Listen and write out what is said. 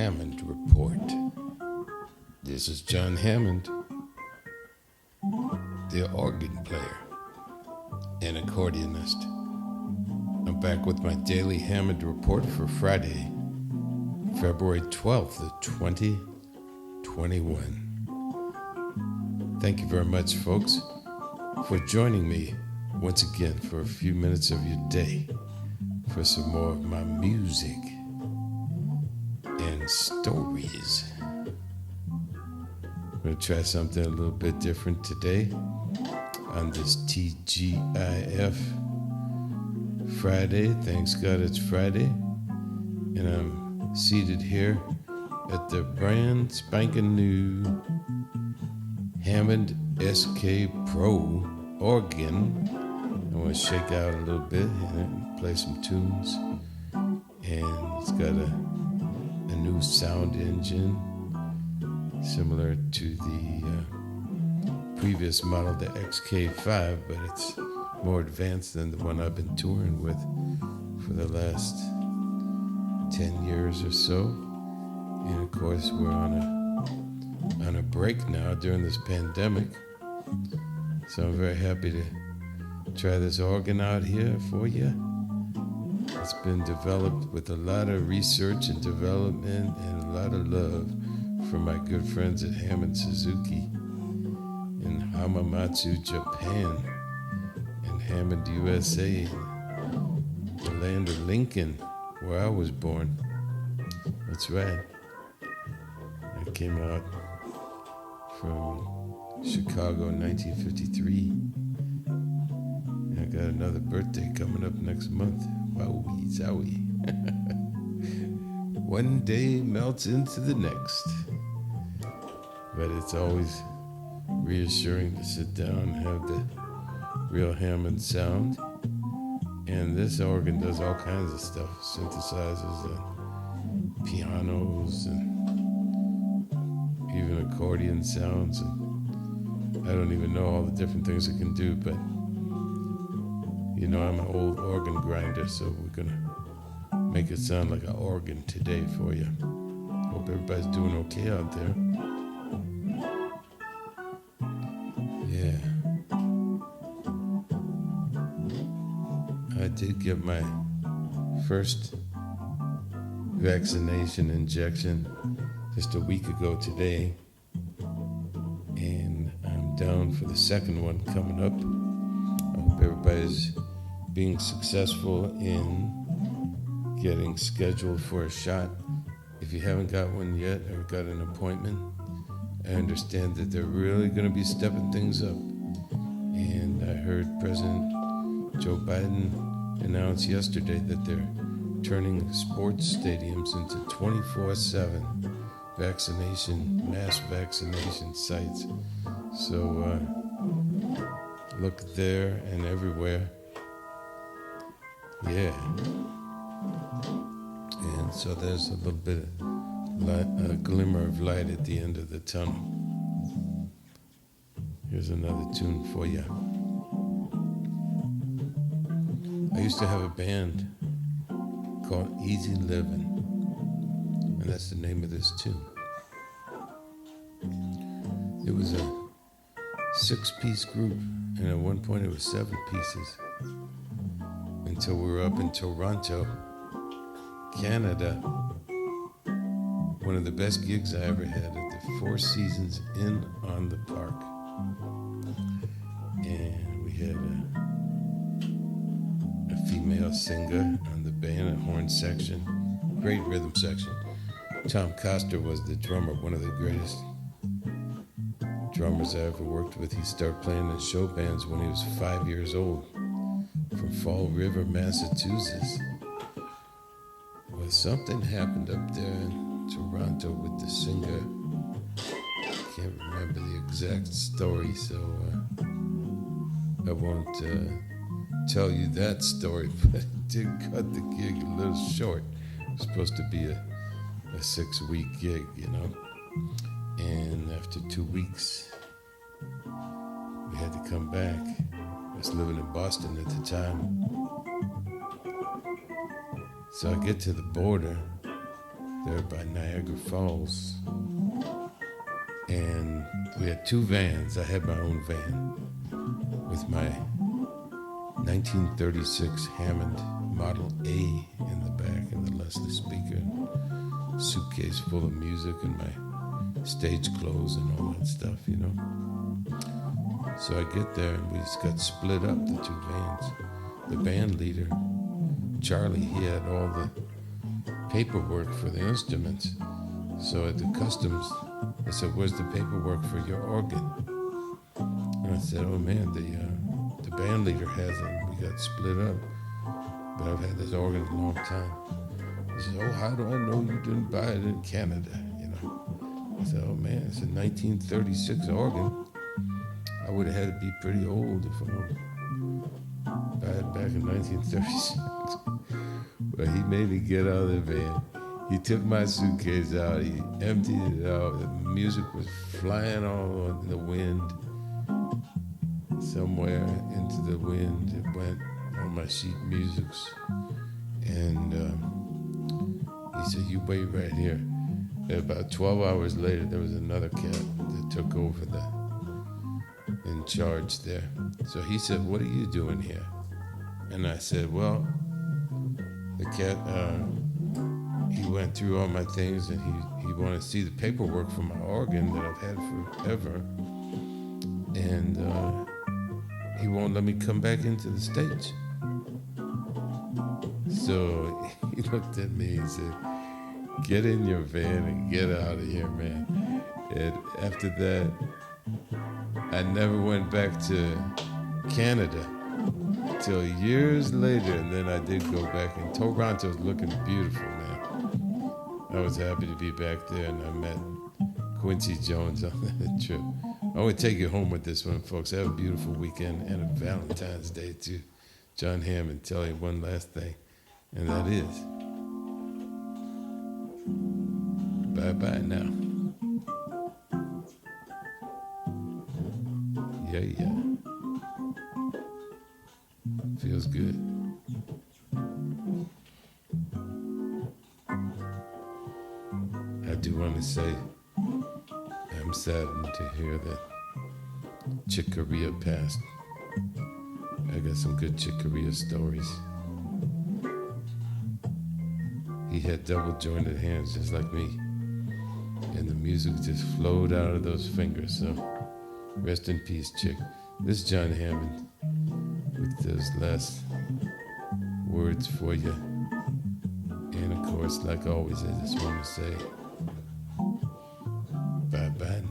Hammond Report. This is Jon Hammond, the organ player and accordionist. I'm back with my daily Hammond Report for Friday, February 12th, 2021. Thank you very much, folks, for joining me once again for a few minutes of your day for some more of my music and stories. I'm going to try something a little bit different today on this TGIF Friday. Thanks God it's Friday. And I'm seated here at the brand spanking new Hammond Sk PRO organ. I want to shake out a little bit and play some tunes. And it's got a new sound engine similar to the previous model, the XK5, but it's more advanced than the one I've been touring with for the last 10 years or so. And of course, we're on a break now during this pandemic. So I'm very happy to try this organ out here for you. It's been developed with a lot of research and development and a lot of love from my good friends at Hammond Suzuki in Hamamatsu, Japan, and Hammond USA, the land of Lincoln, where I was born. That's right. I came out from Chicago in 1953. And I got another birthday coming up next month. Wowie zowie. One day melts into the next. But it's always reassuring to sit down and have the real Hammond sound. And this organ does all kinds of stuff. Synthesizers and pianos and even accordion sounds. And I don't even know all the different things it can do, but you know, I'm an old organ grinder, so we're gonna make it sound like an organ today for you. Hope everybody's doing okay out there. Yeah. I did get my first vaccination injection just a week ago today, and I'm down for the second one coming up. I hope everybody's being successful in getting scheduled for a shot. If you haven't got one yet or got an appointment, I understand that they're really going to be stepping things up. And I heard President Joe Biden announce yesterday that they're turning sports stadiums into 24/7 mass vaccination sites. So look there and everywhere. Yeah. And so there's a little bit of light, a glimmer of light at the end of the tunnel. Here's another tune for you. I used to have a band called Easy Livin, and that's the name of this tune. It was a 6-piece group, and at one point it was 7 pieces. Until we were up in Toronto, Canada. One of the best gigs I ever had at the Four Seasons Inn on the Park. And we had a female singer on the band, a horn section, great rhythm section. Tom Coster was the drummer, one of the greatest drummers I ever worked with. He started playing in show bands when he was 5 years old. From Fall River, Massachusetts. Well, something happened up there in Toronto with the singer. Can't remember the exact story, so I won't tell you that story, but it did cut the gig a little short. It was supposed to be a 6-week gig, you know. And after 2 weeks, we had to come back. I was living in Boston at the time. So I get to the border, there by Niagara Falls. And we had two vans. I had my own van with my 1936 Hammond Model A in the back and the Leslie speaker, suitcase full of music and my stage clothes and all that stuff, you know. So I get there and we just got split up, the two vans. The band leader, Charlie, he had all the paperwork for the instruments. So at the customs, I said, "Where's the paperwork for your organ?" And I said, "Oh man, the band leader has it. We got split up, but I've had this organ a long time." He said, "Oh, how do I know you didn't buy it in Canada?" You know. I said, "Oh man, it's a 1936 organ. I would have had to be pretty old if I buy it back in 1936." But he made me get out of the van. He took my suitcase out. He emptied it out. The music was flying all in the wind. Somewhere into the wind it went on my sheet musics. And he said, "You wait right here." And about 12 hours later, there was another cat that took over in charge there. So he said, "What are you doing here?" And I said, "Well, the cat, he went through all my things and he wanted to see the paperwork for my organ that I've had forever. And he won't let me come back into the States." So he looked at me and said, "Get in your van and get out of here, man." And after that, I never went back to Canada till years later, and then I did go back, and Toronto's looking beautiful, man. I was happy to be back there, and I met Quincy Jones on that trip. I want to take you home with this one, folks. Have a beautiful weekend and a Valentine's Day too. Jon Hammond, tell you one last thing, and that is, bye-bye now. Yeah. Feels good. I do want to say I'm saddened to hear that Chick Corea passed. I got some good Chick Corea stories. He had double jointed hands just like me, and the music just flowed out of those fingers. So rest in peace, Chick. This is Jon Hammond with those last words for you. And of course, like always, I just want to say bye-bye now.